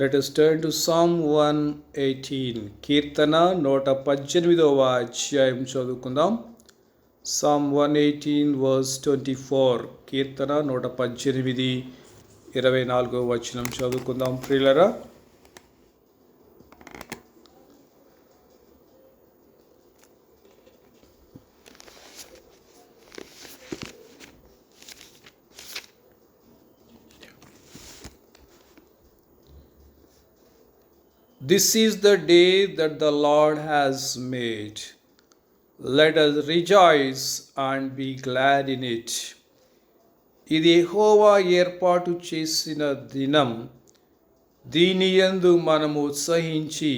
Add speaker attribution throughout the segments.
Speaker 1: Let us turn to Psalm 118. కీర్తన 118వ అధ్యాయం చదువుకుందాం. Psalm 118 verse 24. కీర్తన 118 24వ వచనం చదువుకుందాం ప్రియులరా. This is the day that the Lord has made. Let us rejoice and be glad in it. ఇది యెహోవా ఏర్పాటు చేసిన దినం, దీనియందు మనము ఉత్సహించి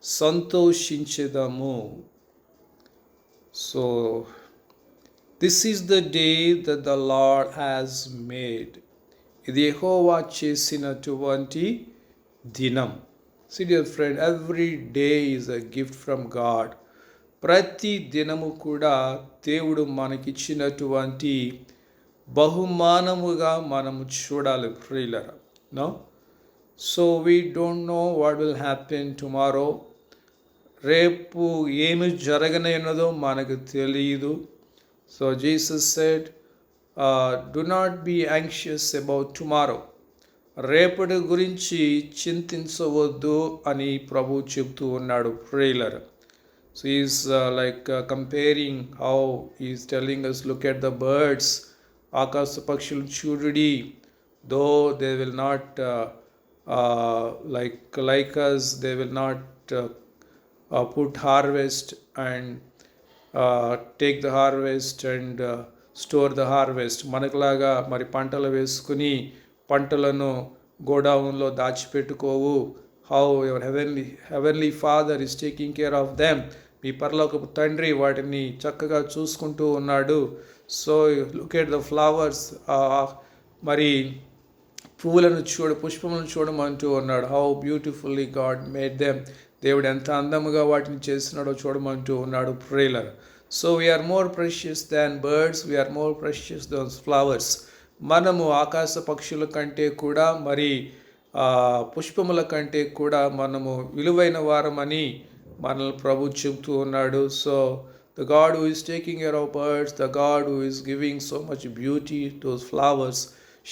Speaker 1: సంతోషించెదము. So, this is the day that the Lord has made. ఇది యెహోవా చేసినటువంటి దినం. See dear friend, every day is a gift from God. ప్రతి దినము కూడా దేవుడు మనకిచ్చినటువంటి బహుమానముగా మనము చూడాలి ప్రియులరా. No, so we don't know what will happen tomorrow. రేపు ఏమి జరగనున్నదో మనకు తెలియదు. So Jesus said, do not be anxious about tomorrow. రేపటి గురించి చింతించవద్దు అని ప్రభు చెప్తూ ఉన్నాడు ప్రియులరా. So is like comparing how is telling us, look at the birds. ఆకాశ పక్షులు చూడుడి, though they will not like us, they will not put harvest and take the harvest and store the harvest. మనకులాగా మరి పంటలు వేసుకుని పంటలను గోడౌన్లో దాచిపెట్టుకోవు. How your heavenly father is taking care of them. మీ పరలోకపు తండ్రి వాటిని చక్కగా చూసుకుంటూ ఉన్నాడు. So look at the flowers, మరి పువ్వులను పుష్పములను చూడమంటూ ఉన్నాడు. How beautifully God made them. దేవుడు ఎంత అందముగా వాటిని చేస్తున్నాడో చూడమంటూ ఉన్నాడు ప్రియులర్. So we are more precious than birds, we are more precious than flowers. మనము ఆకాశ పక్షుల కంటే కూడా మరి పుష్పముల కంటే కూడా మనము విలువైన వారమని మనల్ని ప్రభు చెబుతూ ఉన్నాడు. So the God who is taking care of birds, the God who is giving so much beauty to flowers,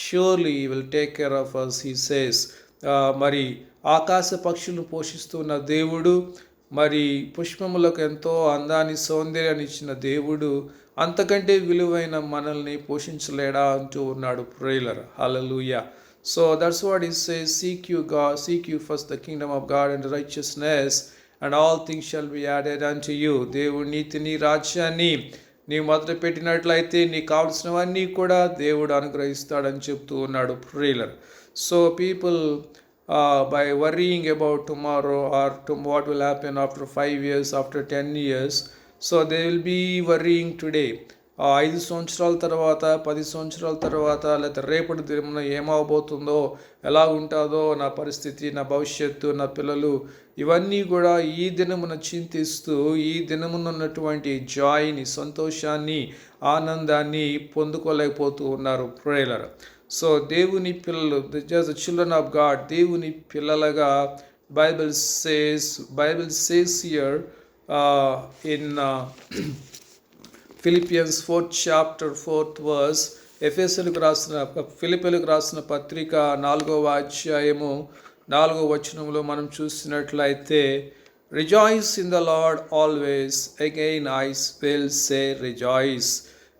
Speaker 1: surely he will take care of us, he says. మరి ఆకాశ పక్షులను పోషిస్తున్న దేవుడు, మరి పుష్పములకు ఎంతో అందాన్ని సౌందర్యాన్ని ఇచ్చిన దేవుడు అంతకంటే విలువైన మనల్ని పోషించలేడా అంటూ ఉన్నాడు ప్రియులర్. హల్లెలూయా. So that's what he says, seek you first the kingdom of God and righteousness, and all things shall be added unto you. దేవుడి నీతిని, రాజ్యాన్ని నీవు మొదలు పెట్టినట్లయితే నీకు కావాల్సినవన్నీ కూడా దేవుడు అనుగ్రహిస్తాడని చెప్తూ ఉన్నాడు ప్రియులర్. So people by worrying about tomorrow or what will happen after 5 years, after 10 years, so they will be worrying today. 5 సంవత్సరాల తర్వాత, 10 సంవత్సరాల తర్వాత, లేకపోతే రేపటి దినమున ఏమవబోతుందో, ఎలా ఉంటుందో నా పరిస్థితి, నా భవిష్యత్తు, నా పిల్లలు, ఇవన్నీ కూడా ఈ దినమున చింతిస్తూ ఈ దినమున ఉన్నటువంటి జాయ్ని, సంతోషాన్ని, ఆనందాన్ని పొందుకోలేకపోతూ ఉన్నారు ప్రేయలర్. సో దేవుని పిల్లలు, just the children of God, దేవుని పిల్లలుగా Bible says here in Philippians 4th chapter 4th verse, ఫిలిప్పీలకు రాసిన పత్రిక 4వ అధ్యాయము 4వ వచనంలో మనం చూసినట్లయితే, rejoice in the Lord always, again I will say rejoice.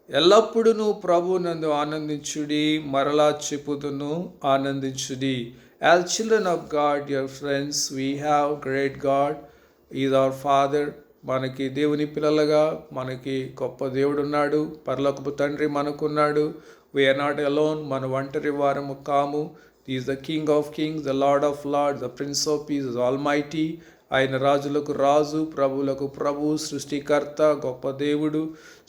Speaker 1: ఎల్లప్పుడూ ప్రభునందు ఆనందించుడి, మరలా చెప్పుదును ఆనందించుడి. As children of God, dear friends, we have great God, is our father. మనకి దేవుని పిల్లలుగా మనకి గొప్ప దేవుడు ఉన్నాడు, పరలోకపు తండ్రి మనకున్నాడు. వీఆర్ నాట్ అలోన్, మన ఒంటరి వారము కాము. Is the King of Kings, the Lord of Lords, the Prince of Peace, Almighty. ఆయన రాజులకు రాజు, ప్రభువులకు ప్రభు, సృష్టికర్త, గొప్ప దేవుడు.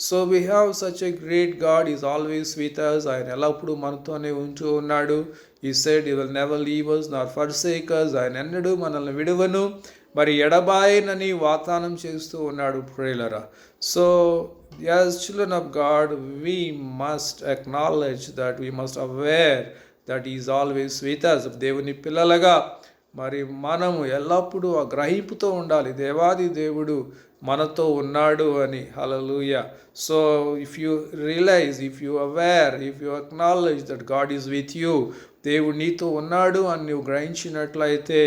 Speaker 1: So we have such a great God, is always with us. ఆయన ఎల్లప్పుడూ మనతోనే ఉంటూ ఉన్నాడు. He said, he will never leave us nor forsake అస్. ఆయన ఎన్నడూ మనల్ని విడువను, మరి ఎడబాయనని వాగ్దానం చేస్తూ ఉన్నాడు ప్రియులరా. So as children of God, we must acknowledge that, we must aware that he is always with us. దేవుని పిల్లలుగా మరి మనము ఎల్లప్పుడూ ఆ గ్రహింపుతో ఉండాలి, దేవాది దేవుడు మనతో ఉన్నాడు అని. హల్లెలూయా. So if you realise, if you aware, if you acknowledge that God is with you, దేవుడు నీతో ఉన్నాడు అని నువ్వు గ్రహించినట్లయితే,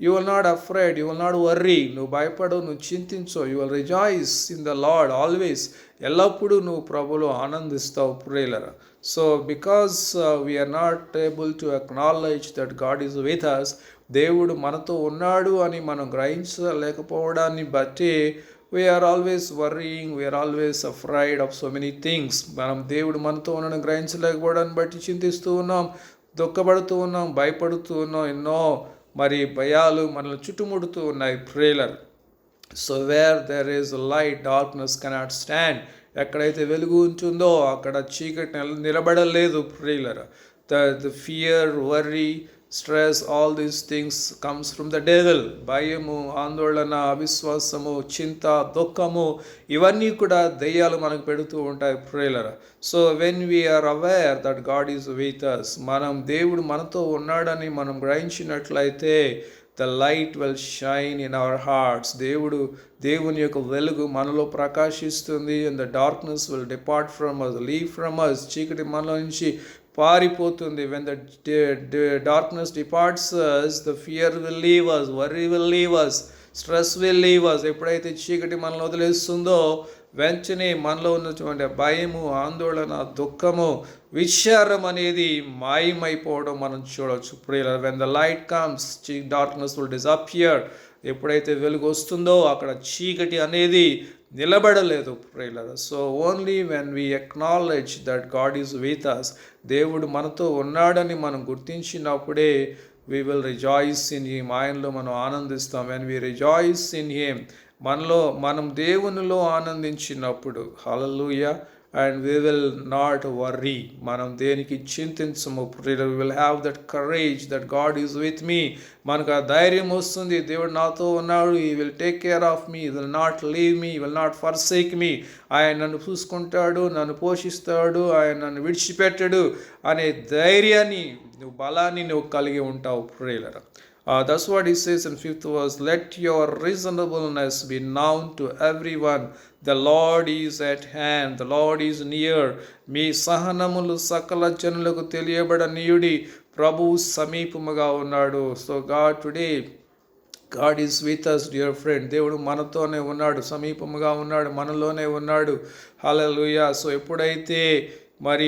Speaker 1: you will not afraid, you will not worry, నువ్వు భయపడవు, నువ్వు చింతించవు. You will rejoice in the Lord always, ఎల్లప్పుడూ నువ్వు ప్రభులో ఆనందిస్తావు ప్రియులారా. So because we are not able to acknowledge that God is with us, దేవుడు మనతో ఉన్నాడు అని మనం గ్రహించలేకపోవడాన్ని బట్టి we are always worrying, we are always afraid of so many things. మనం దేవుడు మనతో ఉండడం గ్రహించలేకపోవడాన్ని బట్టి చింతిస్తూ ఉన్నాం, దుఃఖపడుతూ ఉన్నాం, భయపడుతూ ఉన్నాం. ఎన్నో మరి భయాలు మనల్ని చుట్టుముడుతూ ఉన్నాయి ప్రియులారా. So where there is light, darkness cannot stand. ఎక్కడైతే వెలుగు ఉంటుందో అక్కడ చీకటి నిలబడలేదు ప్రియులారా. The fear, worry, stress, all these things comes from the devil. భయము, ఆందోళన, అవిశ్వాసము, చింత, దుఃఖము, ఇవన్నీ కూడా దెయ్యాలు మనకు పెడుతూ ఉంటాయి ప్రియులారా. So when we are aware that God is with us, మనం దేవుడు మనతో ఉన్నాడని మనం గ్రహించినట్లయితే, the light will shine in our hearts. దేవుని యొక్క వెలుగు మనలో ప్రకాశిస్తుంది. And the darkness will depart from us, leave from us. చీకటి మనలో నుంచి పారిపోతుంది. When the darkness departs us, the fear will leave us, worry will leave us, stress will leave us. ఎప్పుడైతే చీకటి మనల్ని వదిలేస్తుందో వెంటనే మనలో ఉన్నటువంటి భయము, ఆందోళన, దుఃఖము, విచారం అనేది మాయమైపోవడం మనం చూడవచ్చు ప్రియులారా. When the light comes, darkness will disappear. ఎప్పుడైతే వెలుగు వస్తుందో అక్కడ చీకటి అనేది నిలబడలేదు ప్రియులారా. So only when we acknowledge that God is with us, దేవుడు మనతో ఉన్నాడని మనం గుర్తించినప్పుడే we will rejoice in him, ఆయనలో మనం ఆనందిస్తాం. when we rejoice in him, మనం దేవునిలో ఆనందించినప్పుడు, హల్లెలూయా, and we will not worry, మనం దేనికి చింతించము. we will have that courage that God is with me. మనకు ఆ ధైర్యం వస్తుంది, దేవుడు నాతో ఉన్నాడు, he will take care of me, he will not leave me, he will not forsake me. ఆయన నన్ను చూసుకుంటాడు, నన్ను పోషిస్తాడు, ఆయన నన్ను విడిచిపెట్టడు అనే ధైర్యాన్ని, బలాన్ని నువ్వు కలిగి ఉంటావు ప్రియులారా. That's what he says in 5th verse, let your reasonableness be known to everyone, the Lord is at hand, the Lord is near. మీ సహనములు సకల జనులకు తెలియబడనీయుడి, ప్రభువు సమీపముగా ఉన్నాడు. So God is with us, dear friend. దేవుడు మనతోనే ఉన్నాడు, సమీపముగా ఉన్నాడు, మనలోనే ఉన్నాడు. హల్లెలూయా. సో ఎప్పుడైతే మరి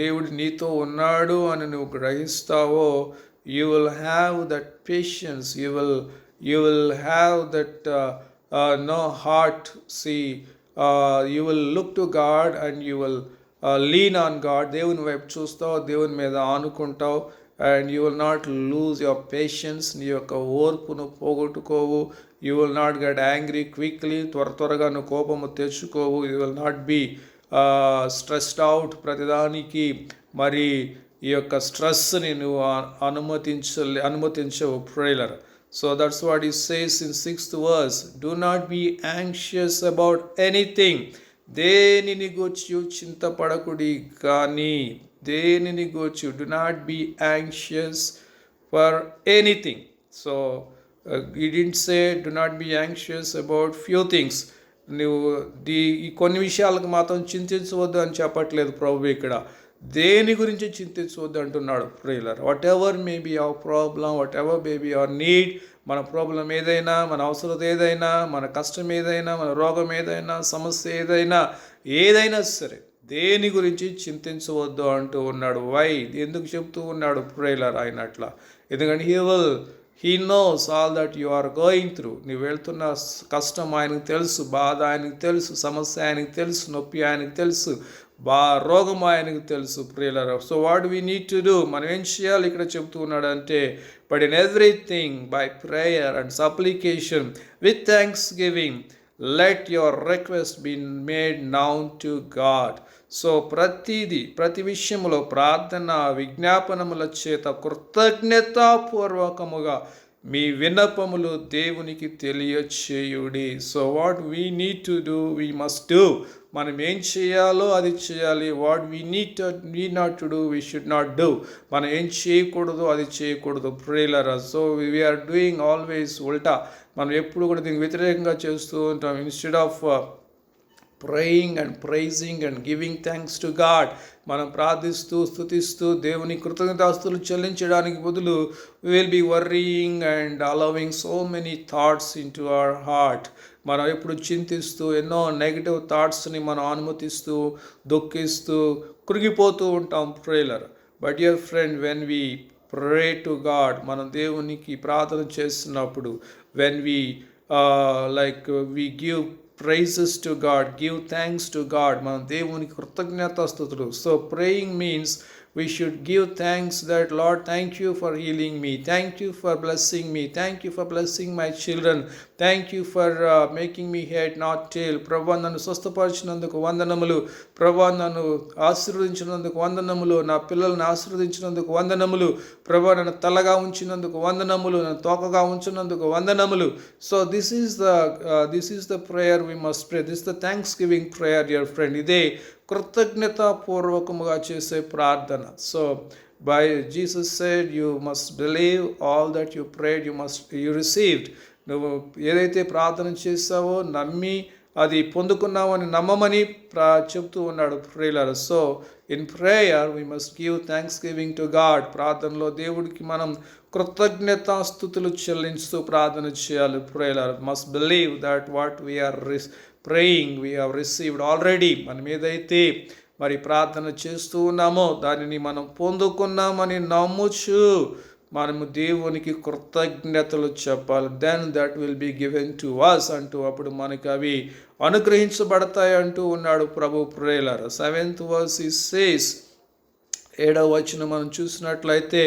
Speaker 1: దేవుడు నీతో ఉన్నాడు అని నువ్వు గ్రహిస్తావో, you will have that patience, you will have that heart. See, you will look to God and you will lean on God. దేవుని వైపు చూస్తావు, దేవుని మీద ఆనుకుంటావు, and you will not lose your patience. నీ యొక్క ఓర్పును పోగొట్టుకోవు. You will not get angry quickly. త్వరగా నువ్వు కోపము తెచ్చుకోవు. You will not be stressed out. ప్రతిదానికి మరి ఈ యొక్క స్ట్రెస్ని నువ్వు అనుమతించవు ప్రియులారా. So that's what he says in 6th verse, do not be anxious about anything. దేనిని గూర్చి చింతపడకుడి కానీ, దేనిని గూర్చి, do not be anxious for anything. So he didn't say do not be anxious about few things. నువ్వు ఈ కొన్ని విషయాలకు మాత్రం చింతించవద్దు అని చెప్పట్లేదు ప్రభు ఇక్కడ. దేని గురించి చింతించవద్దు అంటున్నాడు ప్రియులారా. What ever may be our problem, what ever may be our need, మన ప్రాబ్లం ఏదైనా, మన అవసరం ఏదైనా, మన కష్టం ఏదైనా, మన రోగం ఏదైనా, సమస్య ఏదైనా సరే దేని గురించి చింతించవద్దు అంటూ ఉన్నాడు. వై, ఎందుకు చెప్తూ ఉన్నాడు ప్రియులారా ఆయన అట్లా? ఎందుకంటే He knows all that you are going through. నీవు వెళ్తున్న కష్టం ఆయనకు తెలుసు, బాధ ఆయనకు తెలుసు, సమస్య ఆయనకు తెలుసు, నొప్పి ఆయనకు తెలుసు, రోగం ఆయనకు తెలుసు ప్రియులారా. So what we need to do, మనం ఏం చేయాలి ఇక్కడ చెప్తూ ఉన్నాడంటే, but in everything by prayer and supplication with thanks giving let your request be made known to God. So ప్రతి విషయంలో ప్రార్థన విజ్ఞాపనముల చేత కృతజ్ఞతాపూర్వకముగా మీ విన్నపములు దేవునికి తెలియచేయుడి. So what we need to do, we must do. మనం ఏం చేయాలో అది చేయాలి. What we need not to do we should not do. మనం ఏం చేయకూడదు అది చేయకూడదు. ప్రేలరా, సో వీఆర్ డూయింగ్ ఆల్వేస్ ఉల్టా. మనం ఎప్పుడు కూడా దీనికి వ్యతిరేకంగా చేస్తూ ఉంటాం. Instead of praying and praising and giving thanks to God, మనం ప్రార్థిస్తూ స్తుతిస్తూ దేవుని కృతజ్ఞతాస్తులు చెల్లించడానికి బదులు we will be worrying and allowing so many thoughts into our heart. మనం ఎప్పుడు చింతిస్తూ ఎన్నో నెగిటివ్ థాట్స్ని మనం అనుమతిస్తూ దుఃఖిస్తూ కృంగిపోతూ ఉంటాం. Prayer, but dear friend, when we pray to God, మనం దేవునికి ప్రార్థన చేస్తున్నప్పుడు, when we we give praises to God, give thanks to God, మనం దేవునికి కృతజ్ఞతాస్తుతులు. So praying means we should give thanks that Lord, thank you for healing me, thank you for blessing me, thank you for blessing my children, thank you for making me head not tail. ప్రభువా, నన్ను స్వస్థపరిచినందుకు వందనములు. ప్రభువా, నన్ను ఆశీర్వదించినందుకు వందనములు. నా పిల్లల్ని ఆశీర్వదించినందుకు వందనములు. ప్రభువా, నన్ను తలగా ఉంచినందుకు వందనములు. నన్ను తోకగా ఉంచినందుకు వందనములు. So this is the prayer we must pray. This is the thanksgiving prayer, dear friend. ఇదే కృతజ్ఞతాపూర్వకముగా చేసే ప్రార్థన. So by Jesus said, you must believe all that you prayed, you received. నువ్వు ఏదైతే ప్రార్థన చేసావో నమ్మి అది పొందుకున్నావు అని నమ్మమని చెప్తూ ఉన్నాడు prayer. So in prayer we must give thanks giving to God. ప్రార్థనలో దేవుడికి మనం కృతజ్ఞతాస్తుతులు చెల్లించుతూ ప్రార్థన చేయాలి. Prayer must believe that what we are praying we have received already. మనం ఏదైతే మరి ప్రార్థన చేస్తూ ఉన్నామో దానిని మనం పొందుకున్నామని నమ్ముచు మనము దేవునికి కృతజ్ఞతలు చెప్పాలి. Then that will be given to us అంటూ అప్పుడు మనకి అవి అనుగ్రహించబడతాయి అంటూ ఉన్నాడు ప్రభు. ప్రేయర్ 7th verse సేస్, 7వ వచనం మనం చూసినట్లయితే,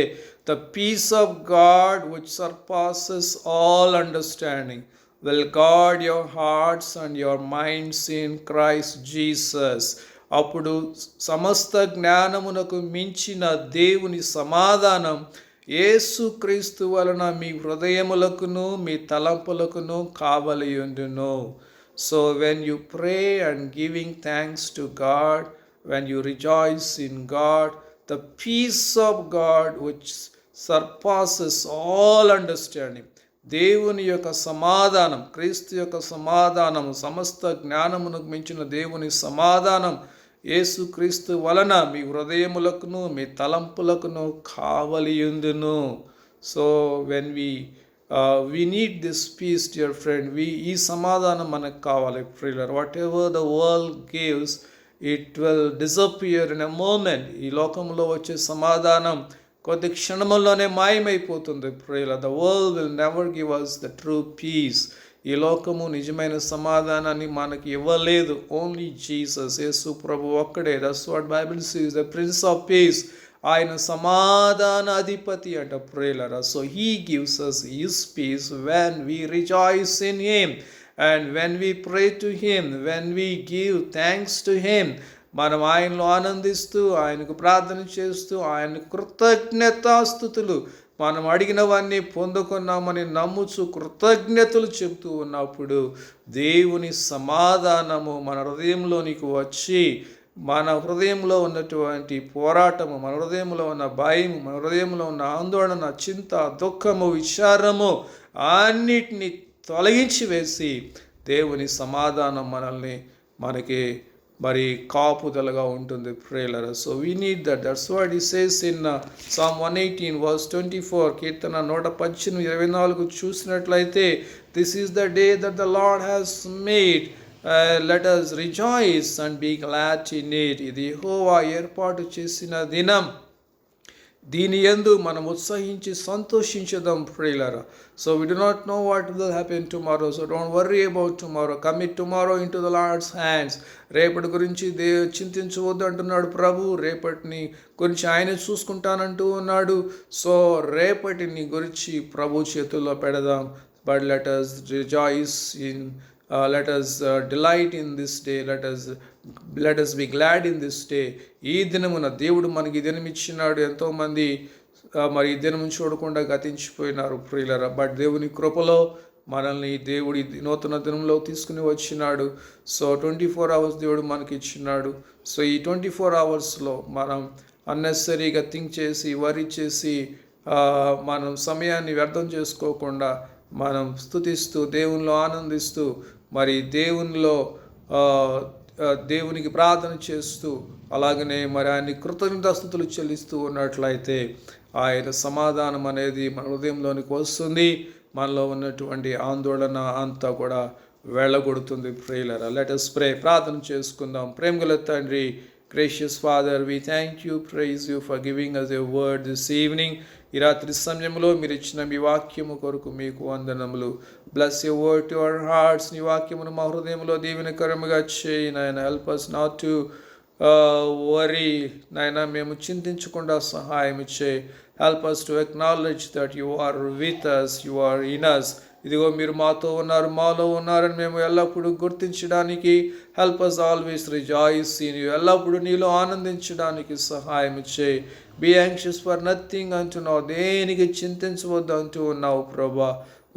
Speaker 1: the peace of God which surpasses all understanding will guard your hearts and your minds in Christ Jesus. అప్పుడు సమస్త జ్ఞానమునకు మించిన దేవుని సమాధానం యేసుక్రీస్తు వలన మీ హృదయములకును మీ తలంపులకును కావలియుండును. So when you pray and giving thanks to God, when you rejoice in God, the peace of God which surpasses all understanding, దేవుని యొక్క సమాధానం, క్రీస్తు యొక్క సమాధానం, సమస్త జ్ఞానమునకు మించిన దేవుని సమాధానం యేసుక్రీస్తు వలన మీ హృదయములకును మీ తలంపులకును కావలియుందును. So when we need this peace, dear friend. ఈ సమాధానం మనకు కావాలి. ప్రియులారా, whatever the world gives it will disappear in a moment. ఈ లోకంలో వచ్చే సమాధానం కొద్ది క్షణముల్లోనే మాయమైపోతుంది. ప్రియులారా, the world will never give us the true peace. ఈ లోకము నిజమైన సమాధానాన్ని మనకి ఇవ్వలేదు. ఓన్లీ జీసస్, యేసు ప్రభు ఒక్కడే. That's what Bible says, the Prince of piece. ఆయన సమాధాన అధిపతి అంట. ప్రియులారా, so he gives us his peace when we rejoice in him and when we pray to him, when we give thanks to him. మనం ఆయనలో ఆనందిస్తూ ఆయనకు ప్రార్థన చేస్తూ ఆయన కృతజ్ఞతాస్తుతులు, మనం అడిగినవన్నీ పొందుకున్నామని నమ్ముచు కృతజ్ఞతలు చెబుతూ ఉన్నప్పుడు దేవుని సమాధానము మన హృదయంలోనికి వచ్చి మన హృదయంలో ఉన్నటువంటి పోరాటము, మన హృదయంలో ఉన్న భయం, మన హృదయంలో ఉన్న ఆందోళన, చింత, దుఃఖము, విచారము అన్నిటినీ తొలగించి వేసి దేవుని సమాధానం మనకి మరి కాపుదలగా ఉంటుంది. Prayer, so we need that. That's what he says in Psalm 118 verse 24. కీర్తన 118:24 చూసినట్లయితే, this is the day that the lord has made, let us rejoice and be glad in it. ఇది యెహోవా ఏర్పాటు చేసిన దినం, దీని యందు మనం ఉత్సహించి సంతోషించుదాం. ప్రియులారా, so we do not know what will happen tomorrow, so don't worry about tomorrow. Commit tomorrow into the Lord's hands. రేపటి గురించి చింతించవద్దు అంటున్నాడు ప్రభు. రేపటిని గురించి ఆయన చూసుకుంటానంటూ ఉన్నాడు. సో రేపటిని గురించి ప్రభు చేతుల్లో పెడదాం. But let us rejoice in let us delight in this day. Let us be glad in this day. ఈ దినమున దేవుడు మనకి ఈ దినం ఇచ్చినాడు. ఎంతోమంది మరి ఈ దినం చూడకుండా గతించిపోయినారు ప్రియులరా. బట్ దేవుని కృపలో మనల్ని దేవుడి నూతన దినంలో తీసుకుని వచ్చినాడు. సో 24 hours దేవుడు మనకి ఇచ్చినాడు. సో ఈ 24 hours మనం అన్నెసరీగా థింక్ చేసి వరీ చేసి మనం సమయాన్ని వ్యర్థం చేసుకోకుండా మనం స్తుతిస్తూ దేవునిలో ఆనందిస్తూ మరి దేవునికి ప్రార్థన చేస్తూ అలాగనే మరి ఆయన కృతజ్ఞతాస్తుతులు చెల్లిస్తూ ఉన్నట్లయితే ఆయన సమాధానం అనేది మన హృదయంలోనికి వస్తుంది. మనలో ఉన్నటువంటి ఆందోళన అంతా కూడా వెళ్ళగొడుతుంది. ప్రేయలరా, లెట్ us pray. ప్రార్థన చేసుకుందాం. ప్రేమగల తండ్రి, gracious Father, we thank you, praise you for giving us a word this evening. ఈ రాత్రి సమయంలో మీరు ఇచ్చిన మీ వాక్యము కొరకు మీకు వందనములు. Bless your word to our hearts. నీ వాక్యమును మా హృదయంలో దీవెనకరముగా చేయి నాయన. Help us not to worry నాయన, మేము చింతించకుండా సహాయం ఇచ్చే. Help us to acknowledge that you are with us, you are in us. ఇదిగో మీరు మాతో ఉన్నారు, మాలో ఉన్నారని మేము ఎల్లప్పుడూ గుర్తించడానికి help us always rejoice in you. ఎల్లప్పుడూ నీలో ఆనందించడానికి సహాయం ఇచ్చే. బీ యాంగ్షియస్ ఫర్ నథింగ్ అంటున్నావు, దేనికి చింతించవద్దు అంటూ ఉన్నావు ప్రభా.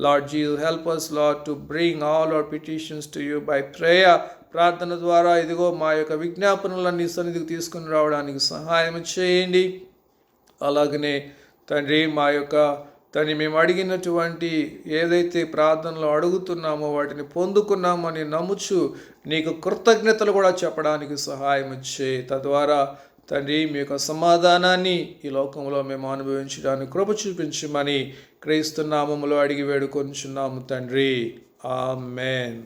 Speaker 1: Lord Jesus, help us lord to bring all our petitions to you by prayer. ప్రార్థన ద్వారా ఇదిగో మా యొక్క విజ్ఞాపనలన్నీ సన్నిధికి తీసుకుని రావడానికి సహాయం చేయండి. అలాగనే తండ్రి, మా యొక్క తండ్రి మేము అడిగినటువంటి ఏదైతే ప్రార్థనలో అడుగుతున్నామో వాటిని పొందుకున్నామని నమ్ముచు నీకు కృతజ్ఞతలు కూడా చెప్పడానికి సహాయం ఇచ్చే. తద్వారా తండ్రి మీ యొక్క సమాధానాన్ని ఈ లోకంలో మేము అనుభవించడానికి కృప చూపించమని క్రీస్తు నామములో అడిగి వేడుకొంచున్నాము తండ్రి. ఆమేన్.